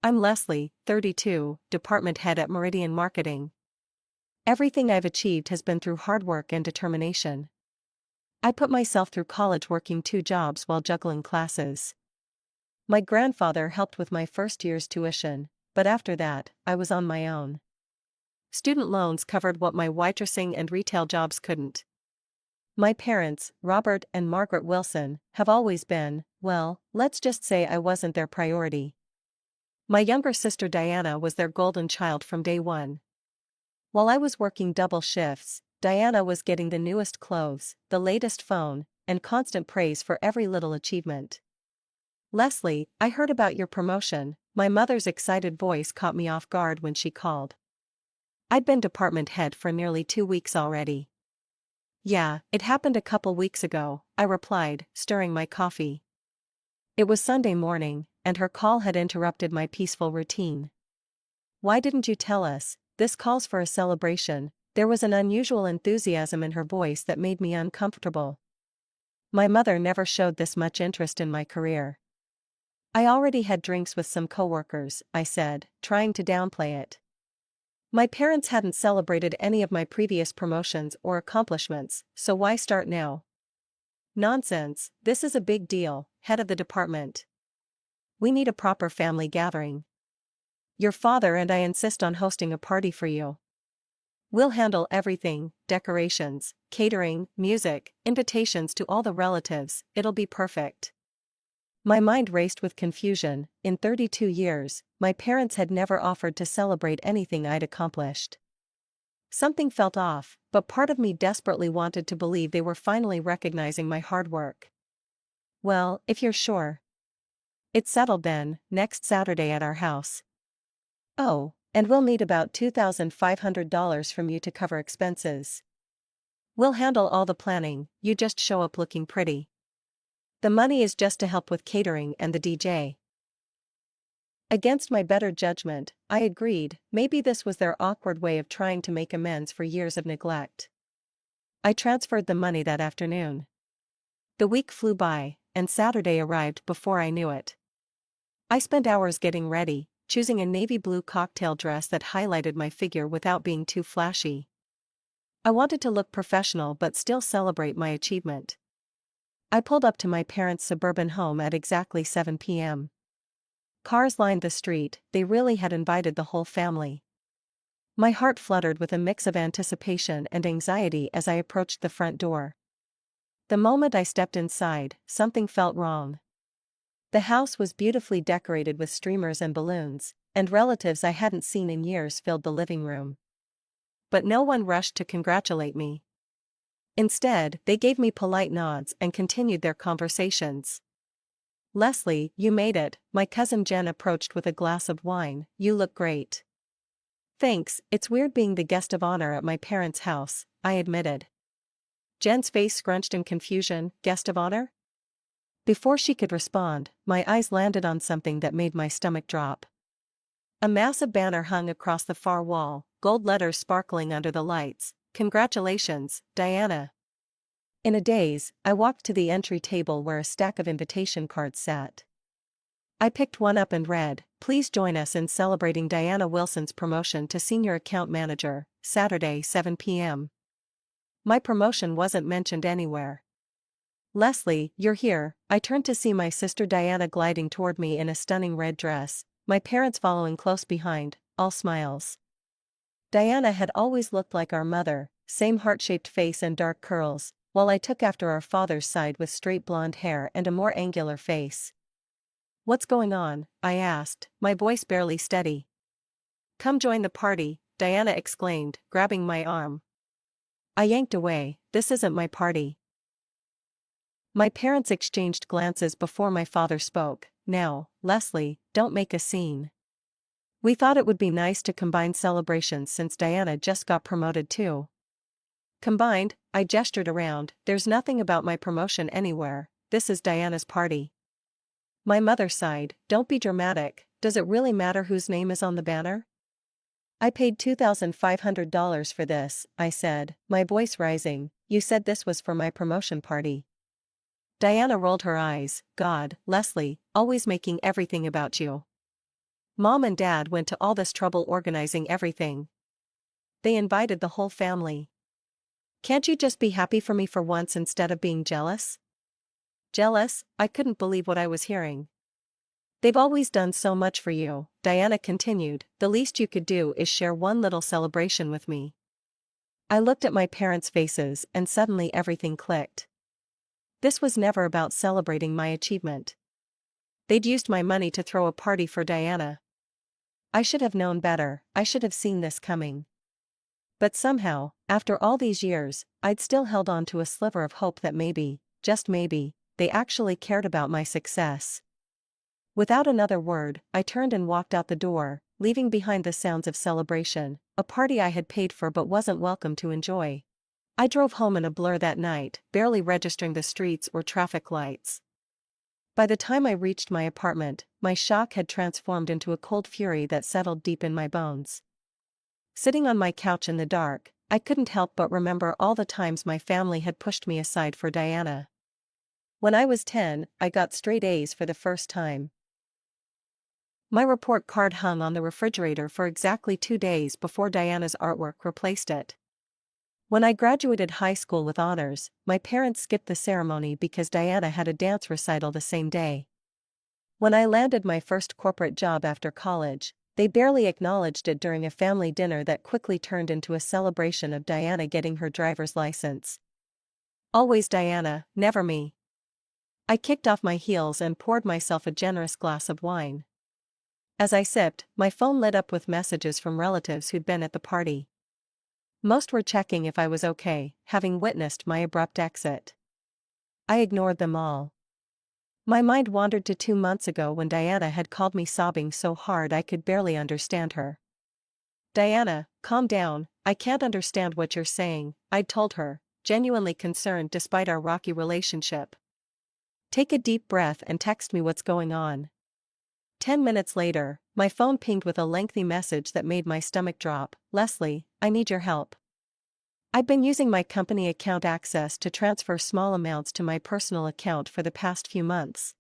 I'm Leslie, 32, department head at Meridian Marketing. Everything I've achieved has been through hard work and determination. I put myself through college working 2 jobs while juggling classes. My grandfather helped with my first year's tuition, but after that, I was on my own. Student loans covered what my waitressing and retail jobs couldn't. My parents, Robert and Margaret Wilson, have always been, well, let's just say I wasn't their priority. My younger sister Diana was their golden child from day one. While I was working double shifts, Diana was getting the newest clothes, the latest phone, and constant praise for every little achievement. "Leslie, I heard about your promotion." My mother's excited voice caught me off guard when she called. I'd been department head for nearly 2 weeks already. "Yeah, it happened a couple weeks ago," I replied, stirring my coffee. It was Sunday morning, and her call had interrupted my peaceful routine. "Why didn't you tell us? This calls for a celebration." There was an unusual enthusiasm in her voice that made me uncomfortable. My mother never showed this much interest in my career. "I already had drinks with some coworkers," I said, trying to downplay it. My parents hadn't celebrated any of my previous promotions or accomplishments, so why start now? "Nonsense, this is a big deal, head of the department. We need a proper family gathering. Your father and I insist on hosting a party for you. We'll handle everything: decorations, catering, music, invitations to all the relatives. It'll be perfect." My mind raced with confusion. In 32 years, my parents had never offered to celebrate anything I'd accomplished. Something felt off, but part of me desperately wanted to believe they were finally recognizing my hard work. "Well, if you're sure. It's settled then, next Saturday at our house. Oh, and we'll need about $2,500 from you to cover expenses. We'll handle all the planning, you just show up looking pretty. The money is just to help with catering and the DJ." Against my better judgment, I agreed. Maybe this was their awkward way of trying to make amends for years of neglect. I transferred the money that afternoon. The week flew by, and Saturday arrived before I knew it. I spent hours getting ready, choosing a navy blue cocktail dress that highlighted my figure without being too flashy. I wanted to look professional but still celebrate my achievement. I pulled up to my parents' suburban home at exactly 7 p.m. Cars lined the street. They really had invited the whole family. My heart fluttered with a mix of anticipation and anxiety as I approached the front door. The moment I stepped inside, something felt wrong. The house was beautifully decorated with streamers and balloons, and relatives I hadn't seen in years filled the living room. But no one rushed to congratulate me. Instead, they gave me polite nods and continued their conversations. "Leslie, you made it," my cousin Jen approached with a glass of wine. "You look great." "Thanks, it's weird being the guest of honor at my parents' house," I admitted. Jen's face scrunched in confusion. "Guest of honor?" Before she could respond, my eyes landed on something that made my stomach drop. A massive banner hung across the far wall, gold letters sparkling under the lights. "Congratulations, Diana." In a daze, I walked to the entry table where a stack of invitation cards sat. I picked one up and read, "Please join us in celebrating Diana Wilson's promotion to Senior Account Manager, Saturday 7 p.m. My promotion wasn't mentioned anywhere. "Leslie, you're here." I turned to see my sister Diana gliding toward me in a stunning red dress, my parents following close behind, all smiles. Diana had always looked like our mother, same heart-shaped face and dark curls, while I took after our father's side with straight blonde hair and a more angular face. "What's going on?" I asked, my voice barely steady. "Come join the party," Diana exclaimed, grabbing my arm. I yanked away. "This isn't my party." My parents exchanged glances before my father spoke. "Now, Leslie, don't make a scene. We thought it would be nice to combine celebrations since Diana just got promoted too." "Combined?" I gestured around. "There's nothing about my promotion anywhere. This is Diana's party." My mother sighed. "Don't be dramatic. Does it really matter whose name is on the banner?" "I paid $2,500 for this," I said, my voice rising. "You said this was for my promotion party." Diana rolled her eyes. "God, Leslie, always making everything about you." Mom and Dad went to all this trouble organizing everything. They invited the whole family. Can't you just be happy for me for once instead of being jealous? Jealous? I couldn't believe what I was hearing. They've always done so much for you, Diana continued. The least you could do is share one little celebration with me. I looked at my parents' faces and suddenly everything clicked. This was never about celebrating my achievement. They'd used my money to throw a party for Diana. I should have known better, I should have seen this coming. But somehow, after all these years, I'd still held on to a sliver of hope that maybe, just maybe, they actually cared about my success. Without another word, I turned and walked out the door, leaving behind the sounds of celebration, a party I had paid for but wasn't welcome to enjoy. I drove home in a blur that night, barely registering the streets or traffic lights. By the time I reached my apartment, my shock had transformed into a cold fury that settled deep in my bones. Sitting on my couch in the dark, I couldn't help but remember all the times my family had pushed me aside for Diana. When I was 10, I got straight A's for the first time. My report card hung on the refrigerator for exactly 2 days before Diana's artwork replaced it. When I graduated high school with honors, my parents skipped the ceremony because Diana had a dance recital the same day. When I landed my first corporate job after college, they barely acknowledged it during a family dinner that quickly turned into a celebration of Diana getting her driver's license. Always Diana, never me. I kicked off my heels and poured myself a generous glass of wine. As I sipped, my phone lit up with messages from relatives who'd been at the party. Most were checking if I was okay, having witnessed my abrupt exit. I ignored them all. My mind wandered to 2 months ago when Diana had called me sobbing so hard I could barely understand her. "Diana, calm down, I can't understand what you're saying," I'd told her, genuinely concerned despite our rocky relationship. "Take a deep breath and text me what's going on." 10 minutes later, my phone pinged with a lengthy message that made my stomach drop. "Leslie, I need your help. I've been using my company account access to transfer small amounts to my personal account for the past few months.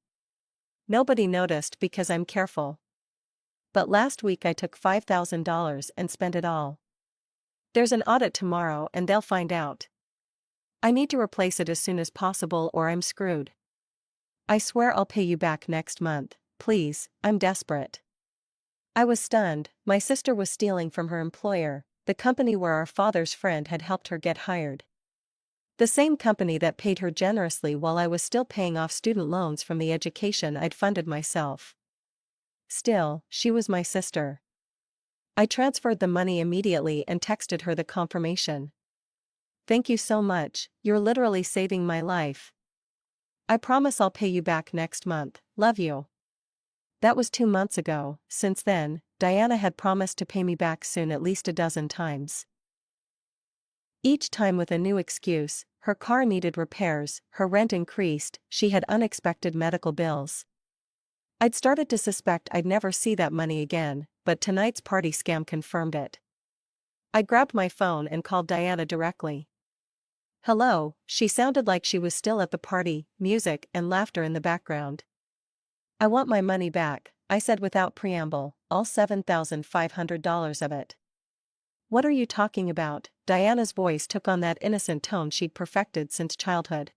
Nobody noticed because I'm careful. But last week I took $5,000 and spent it all. There's an audit tomorrow and they'll find out. I need to replace it as soon as possible or I'm screwed. I swear I'll pay you back next month. Please, I'm desperate." I was stunned. My sister was stealing from her employer, the company where our father's friend had helped her get hired. The same company that paid her generously while I was still paying off student loans from the education I'd funded myself. Still, she was my sister. I transferred the money immediately and texted her the confirmation. "Thank you so much, you're literally saving my life. I promise I'll pay you back next month, love you." That was 2 months ago. Since then, Diana had promised to pay me back soon at least a dozen times. Each time with a new excuse: her car needed repairs, her rent increased, she had unexpected medical bills. I'd started to suspect I'd never see that money again, but tonight's party scam confirmed it. I grabbed my phone and called Diana directly. "Hello," she sounded like she was still at the party, music and laughter in the background. "I want my money back," I said without preamble, all $7,500 of it. "What are you talking about?" Diana's voice took on that innocent tone she'd perfected since childhood.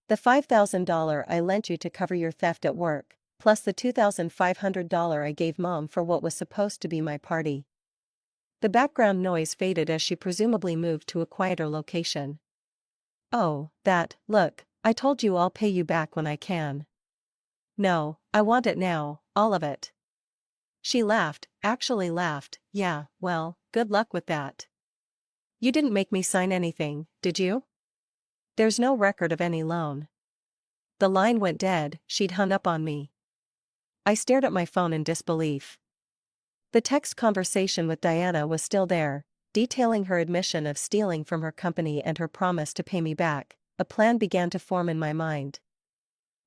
"The $5,000 I lent you to cover your theft at work, plus the $2,500 I gave Mom for what was supposed to be my party." The background noise faded as she presumably moved to a quieter location. "Oh, that, look, I told you I'll pay you back when I can. No, I want it now, all of it." She laughed, actually laughed. "Yeah, well, good luck with that. You didn't make me sign anything, did you? There's no record of any loan." The line went dead. She'd hung up on me. I stared at my phone in disbelief. The text conversation with Diana was still there, detailing her admission of stealing from her company and her promise to pay me back. A plan began to form in my mind.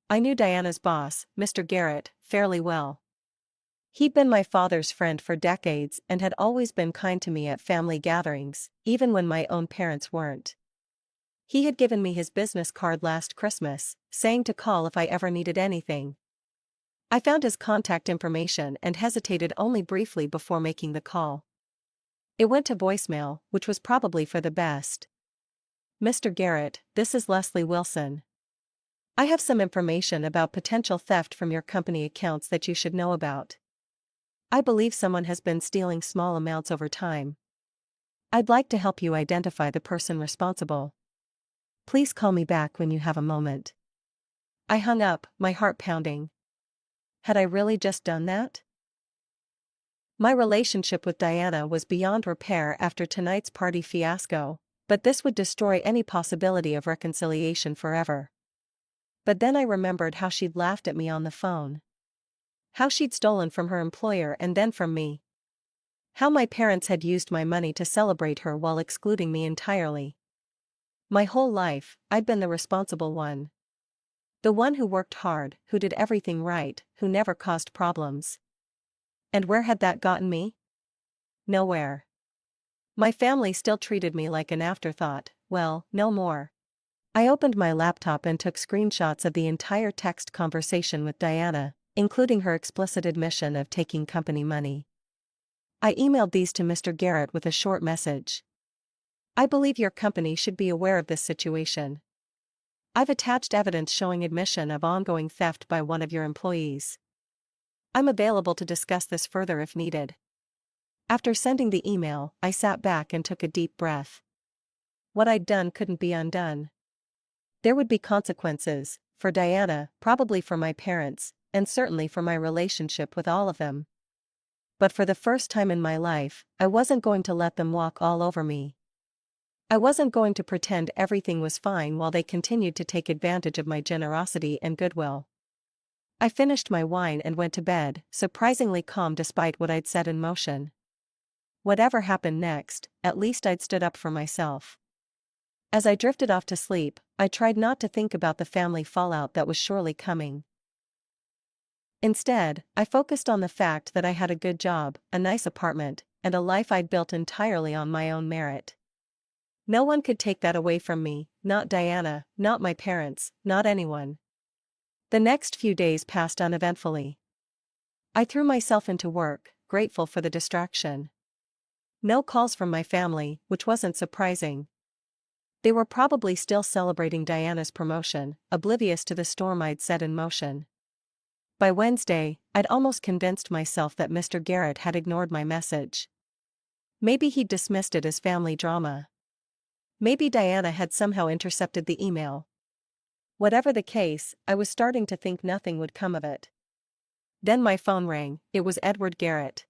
I knew Diana's boss, Mr. Garrett, fairly well. He'd been my father's friend for decades and had always been kind to me at family gatherings, even when my own parents weren't. He had given me his business card last Christmas, saying to call if I ever needed anything. I found his contact information and hesitated only briefly before making the call. It went to voicemail, which was probably for the best. Mr. Garrett, this is Leslie Wilson. I have some information about potential theft from your company accounts that you should know about. I believe someone has been stealing small amounts over time. I'd like to help you identify the person responsible. Please call me back when you have a moment. I hung up, my heart pounding. Had I really just done that? My relationship with Diana was beyond repair after tonight's party fiasco, but this would destroy any possibility of reconciliation forever. But then I remembered how she'd laughed at me on the phone. How she'd stolen from her employer and then from me. How my parents had used my money to celebrate her while excluding me entirely. My whole life, I'd been the responsible one. The one who worked hard, who did everything right, who never caused problems. And where had that gotten me? Nowhere. My family still treated me like an afterthought, well, no more. I opened my laptop and took screenshots of the entire text conversation with Diana, including her explicit admission of taking company money. I emailed these to Mr. Garrett with a short message. I believe your company should be aware of this situation. I've attached evidence showing admission of ongoing theft by one of your employees. I'm available to discuss this further if needed. After sending the email, I sat back and took a deep breath. What I'd done couldn't be undone. There would be consequences, for Diana, probably for my parents, and certainly for my relationship with all of them. But for the first time in my life, I wasn't going to let them walk all over me. I wasn't going to pretend everything was fine while they continued to take advantage of my generosity and goodwill. I finished my wine and went to bed, surprisingly calm despite what I'd set in motion. Whatever happened next, at least I'd stood up for myself. As I drifted off to sleep, I tried not to think about the family fallout that was surely coming. Instead, I focused on the fact that I had a good job, a nice apartment, and a life I'd built entirely on my own merit. No one could take that away from me, not Diana, not my parents, not anyone. The next few days passed uneventfully. I threw myself into work, grateful for the distraction. No calls from my family, which wasn't surprising. They were probably still celebrating Diana's promotion, oblivious to the storm I'd set in motion. By Wednesday, I'd almost convinced myself that Mr. Garrett had ignored my message. Maybe he'd dismissed it as family drama. Maybe Diana had somehow intercepted the email. Whatever the case, I was starting to think nothing would come of it. Then my phone rang. It was Edward Garrett.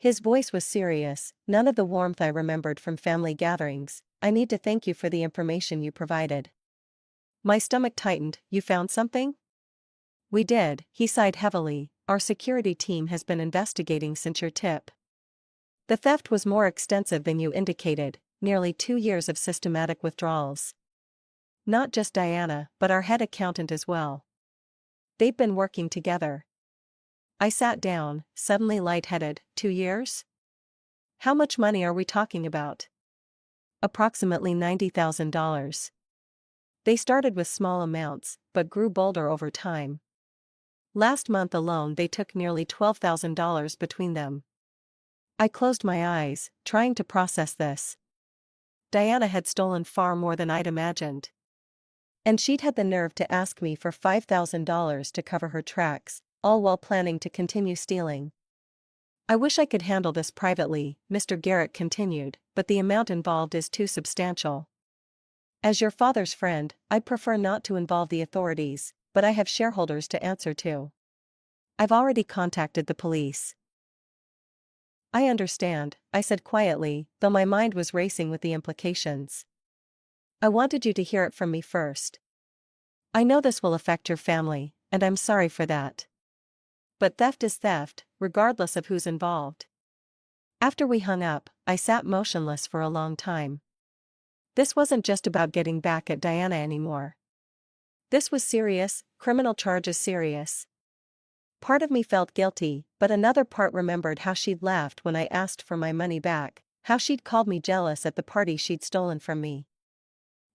His voice was serious, none of the warmth I remembered from family gatherings. I need to thank you for the information you provided. My stomach tightened. You found something? We did, he sighed heavily. Our security team has been investigating since your tip. The theft was more extensive than you indicated, nearly 2 years of systematic withdrawals. Not just Diana, but our head accountant as well. They've been working together. I sat down, suddenly lightheaded. 2 years? How much money are we talking about? Approximately $90,000. They started with small amounts, but grew bolder over time. Last month alone they took nearly $12,000 between them. I closed my eyes, trying to process this. Diana had stolen far more than I'd imagined. And she'd had the nerve to ask me for $5,000 to cover her tracks, all while planning to continue stealing. I wish I could handle this privately, Mr. Garrett continued, but the amount involved is too substantial. As your father's friend, I'd prefer not to involve the authorities, but I have shareholders to answer to. I've already contacted the police. I understand, I said quietly, though my mind was racing with the implications. I wanted you to hear it from me first. I know this will affect your family, and I'm sorry for that. But theft is theft, regardless of who's involved. After we hung up, I sat motionless for a long time. This wasn't just about getting back at Diana anymore. This was serious, criminal charges serious. Part of me felt guilty, but another part remembered how she'd laughed when I asked for my money back, how she'd called me jealous at the party she'd stolen from me.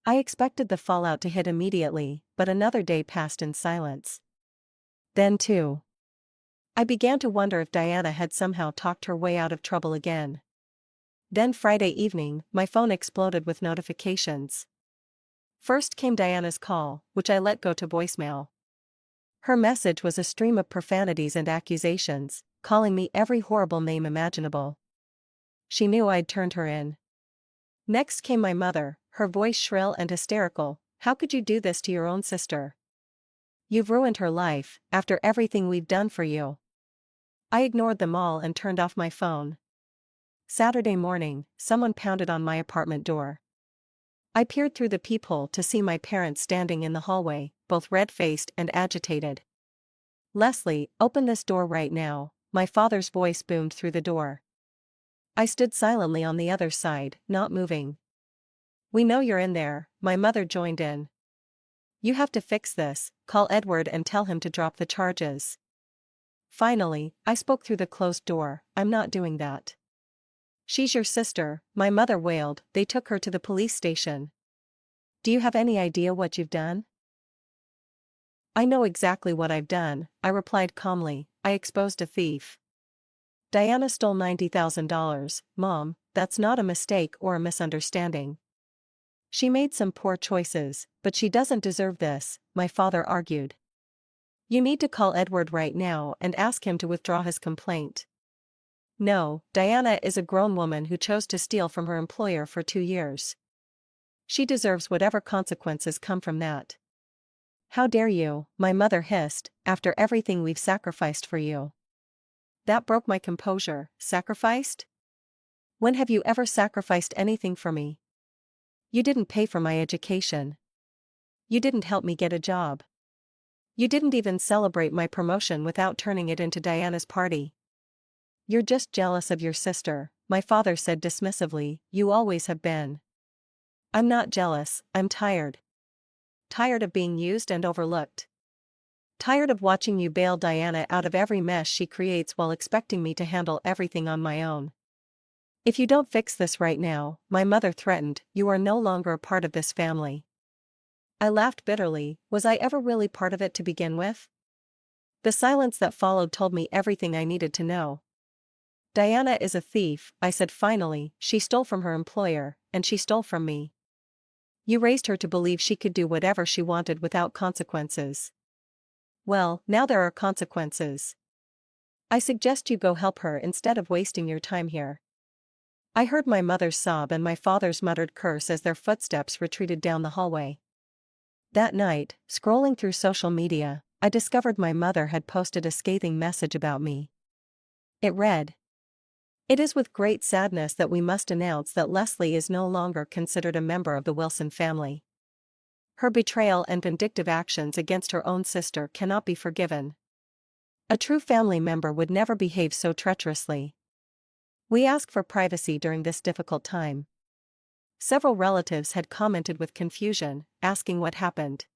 I expected the fallout to hit immediately, but another day passed in silence. Then too, I began to wonder if Diana had somehow talked her way out of trouble again. Then Friday evening, my phone exploded with notifications. First came Diana's call, which I let go to voicemail. Her message was a stream of profanities and accusations, calling me every horrible name imaginable. She knew I'd turned her in. Next came my mother, her voice shrill and hysterical. "How could you do this to your own sister? You've ruined her life, after everything we've done for you." I ignored them all and turned off my phone. Saturday morning, someone pounded on my apartment door. I peered through the peephole to see my parents standing in the hallway, both red-faced and agitated. "Leslie, open this door right now," my father's voice boomed through the door. I stood silently on the other side, not moving. "We know you're in there," my mother joined in. "You have to fix this, call Edward and tell him to drop the charges." Finally, I spoke through the closed door. "I'm not doing that." "She's your sister," my mother wailed. "They took her to the police station." "Do you have any idea what you've done?" "I know exactly what I've done," I replied calmly. "I exposed a thief. Diana stole $90,000, Mom. That's not a mistake or a misunderstanding. She made some poor choices, but she doesn't deserve this," my father argued. "You need to call Edward right now and ask him to withdraw his complaint." "No, Diana is a grown woman who chose to steal from her employer for 2 years. She deserves whatever consequences come from that." "How dare you," my mother hissed, "after everything we've sacrificed for you." That broke my composure. Sacrificed? When have you ever sacrificed anything for me? You didn't pay for my education. You didn't help me get a job. You didn't even celebrate my promotion without turning it into Diana's party. You're just jealous of your sister," my father said dismissively. "You always have been." "I'm not jealous, I'm tired. Tired of being used and overlooked. Tired of watching you bail Diana out of every mess she creates while expecting me to handle everything on my own. If you don't fix this right now," my mother threatened, "you are no longer a part of this family." I laughed bitterly. Was I ever really part of it to begin with? The silence that followed told me everything I needed to know. "Diana is a thief," I said finally. "She stole from her employer, and she stole from me. You raised her to believe she could do whatever she wanted without consequences. Well, now there are consequences. I suggest you go help her instead of wasting your time here." I heard my mother's sob and my father's muttered curse as their footsteps retreated down the hallway. That night, scrolling through social media, I discovered my mother had posted a scathing message about me. It read, "It is with great sadness that we must announce that Leslie is no longer considered a member of the Wilson family. Her betrayal and vindictive actions against her own sister cannot be forgiven. A true family member would never behave so treacherously. We ask for privacy during this difficult time." Several relatives had commented with confusion, asking what happened.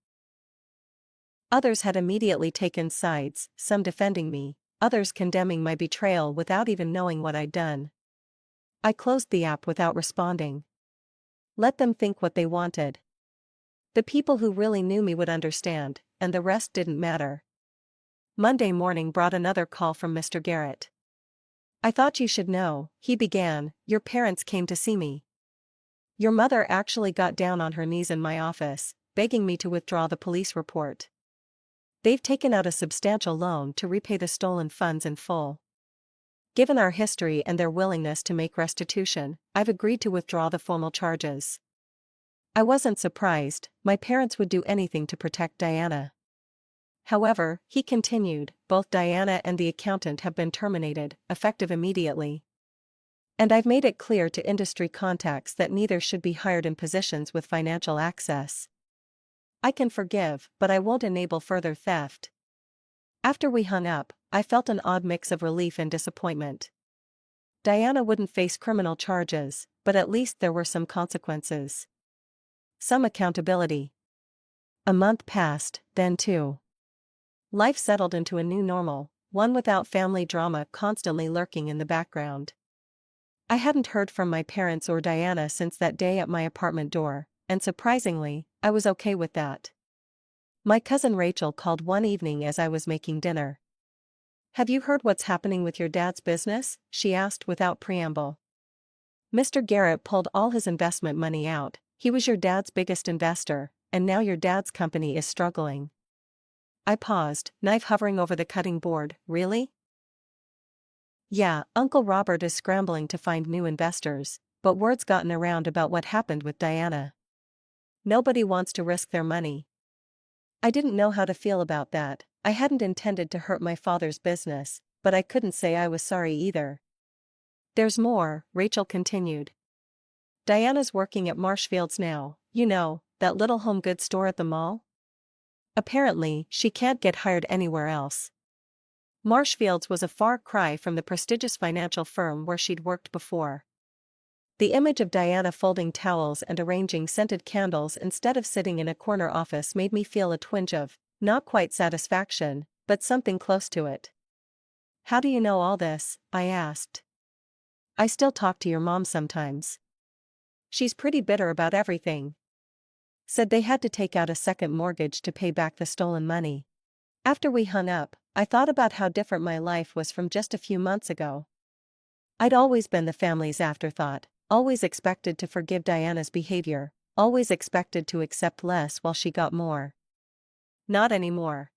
Others had immediately taken sides, some defending me, others condemning my betrayal without even knowing what I'd done. I closed the app without responding. Let them think what they wanted. The people who really knew me would understand, and the rest didn't matter. Monday morning brought another call from Mr. Garrett. "I thought you should know," he began. "Your parents came to see me. Your mother actually got down on her knees in my office, begging me to withdraw the police report. They've taken out a substantial loan to repay the stolen funds in full. Given our history and their willingness to make restitution, I've agreed to withdraw the formal charges." I wasn't surprised. My parents would do anything to protect Diana. "However," he continued, "both Diana and the accountant have been terminated, effective immediately. And I've made it clear to industry contacts that neither should be hired in positions with financial access. I can forgive, but I won't enable further theft." After we hung up, I felt an odd mix of relief and disappointment. Diana wouldn't face criminal charges, but at least there were some consequences. Some accountability. A month passed, then two. Life settled into a new normal, one without family drama constantly lurking in the background. I hadn't heard from my parents or Diana since that day at my apartment door, and surprisingly, I was okay with that. My cousin Rachel called one evening as I was making dinner. "Have you heard what's happening with your dad's business?" she asked without preamble. "Mr. Garrett pulled all his investment money out. He was your dad's biggest investor, and now your dad's company is struggling." I paused, knife hovering over the cutting board. "Really?" "Yeah, Uncle Robert is scrambling to find new investors, but word's gotten around about what happened with Diana. Nobody wants to risk their money." I didn't know how to feel about that. I hadn't intended to hurt my father's business, but I couldn't say I was sorry either. "There's more," Rachel continued. "Diana's working at Marshfields now, you know, that little home goods store at the mall? Apparently, she can't get hired anywhere else." Marshfields was a far cry from the prestigious financial firm where she'd worked before. The image of Diana folding towels and arranging scented candles instead of sitting in a corner office made me feel a twinge of, not quite satisfaction, but something close to it. "How do you know all this?" I asked. "I still talk to your mom sometimes. She's pretty bitter about everything. Said they had to take out a second mortgage to pay back the stolen money." After we hung up, I thought about how different my life was from just a few months ago. I'd always been the family's afterthought, always expected to forgive Diana's behavior, always expected to accept less while she got more. Not anymore.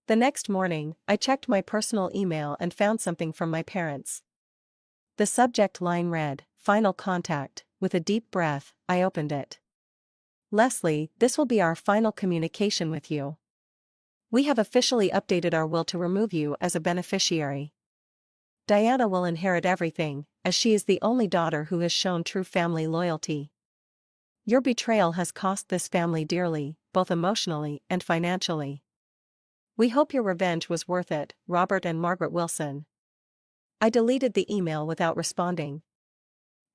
The next morning, I checked my personal email and found something from my parents. The subject line read, "Final contact." With a deep breath, I opened it. "Leslie, this will be our final communication with you. We have officially updated our will to remove you as a beneficiary. Diana will inherit everything, as she is the only daughter who has shown true family loyalty. Your betrayal has cost this family dearly, both emotionally and financially. We hope your revenge was worth it, Robert and Margaret Wilson." I deleted the email without responding.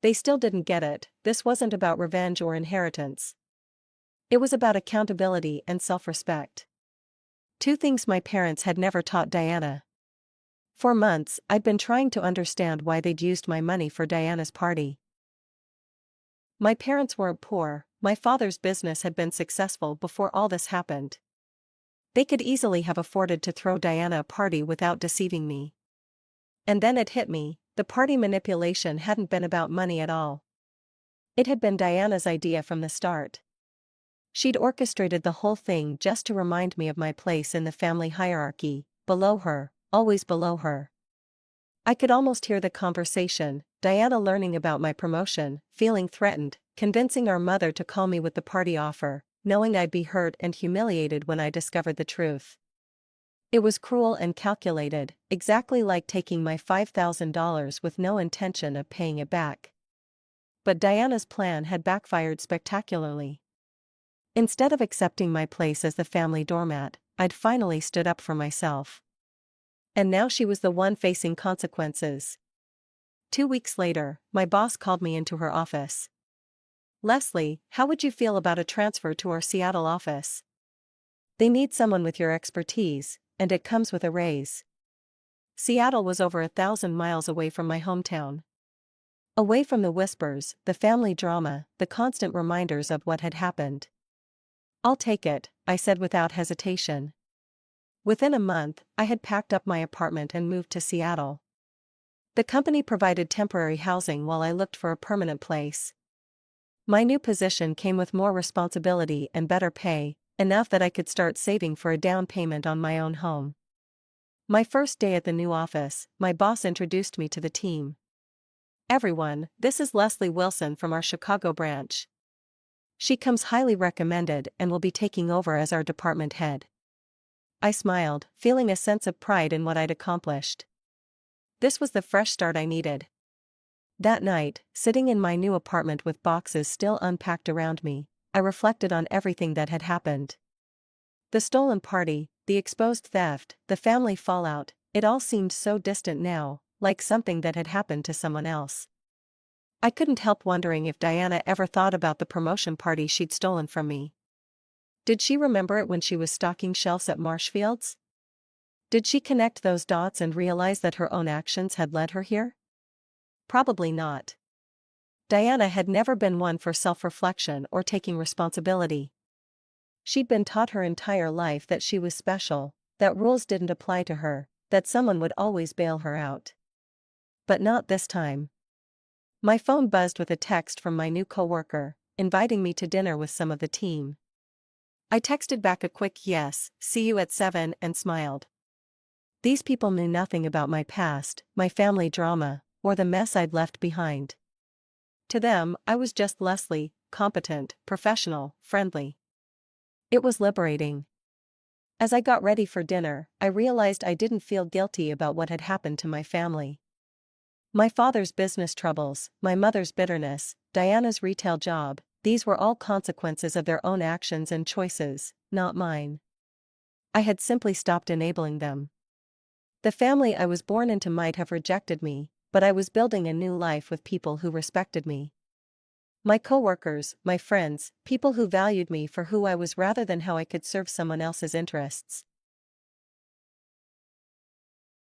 They still didn't get it. This wasn't about revenge or inheritance. It was about accountability and self-respect. Two things my parents had never taught Diana. For months, I'd been trying to understand why they'd used my money for Diana's party. My parents weren't poor, my father's business had been successful before all this happened. They could easily have afforded to throw Diana a party without deceiving me. And then it hit me, the party manipulation hadn't been about money at all. It had been Diana's idea from the start. She'd orchestrated the whole thing just to remind me of my place in the family hierarchy, below her, always below her. I could almost hear the conversation, Diana learning about my promotion, feeling threatened, convincing our mother to call me with the party offer, knowing I'd be hurt and humiliated when I discovered the truth. It was cruel and calculated, exactly like taking my $5,000 with no intention of paying it back. But Diana's plan had backfired spectacularly. Instead of accepting my place as the family doormat, I'd finally stood up for myself. And now she was the one facing consequences. 2 weeks later, my boss called me into her office. "Leslie, how would you feel about a transfer to our Seattle office? They need someone with your expertise, and it comes with a raise." Seattle was over 1,000 miles away from my hometown. Away from the whispers, the family drama, the constant reminders of what had happened. "I'll take it," I said without hesitation. Within a month, I had packed up my apartment and moved to Seattle. The company provided temporary housing while I looked for a permanent place. My new position came with more responsibility and better pay, enough that I could start saving for a down payment on my own home. My first day at the new office, my boss introduced me to the team. "Everyone, this is Leslie Wilson from our Chicago branch. She comes highly recommended and will be taking over as our department head." I smiled, feeling a sense of pride in what I'd accomplished. This was the fresh start I needed. That night, sitting in my new apartment with boxes still unpacked around me, I reflected on everything that had happened. The stolen party, the exposed theft, the family fallout, it all seemed so distant now, like something that had happened to someone else. I couldn't help wondering if Diana ever thought about the promotion party she'd stolen from me. Did she remember it when she was stocking shelves at Marshfields? Did she connect those dots and realize that her own actions had led her here? Probably not. Diana had never been one for self-reflection or taking responsibility. She'd been taught her entire life that she was special, that rules didn't apply to her, that someone would always bail her out. But not this time. My phone buzzed with a text from my new coworker, inviting me to dinner with some of the team. I texted back a quick yes, see you at 7, and smiled. These people knew nothing about my past, my family drama, or the mess I'd left behind. To them, I was just Leslie, competent, professional, friendly. It was liberating. As I got ready for dinner, I realized I didn't feel guilty about what had happened to my family. My father's business troubles, my mother's bitterness, Diana's retail job, these were all consequences of their own actions and choices, not mine. I had simply stopped enabling them. The family I was born into might have rejected me, but I was building a new life with people who respected me. My coworkers, my friends, people who valued me for who I was rather than how I could serve someone else's interests.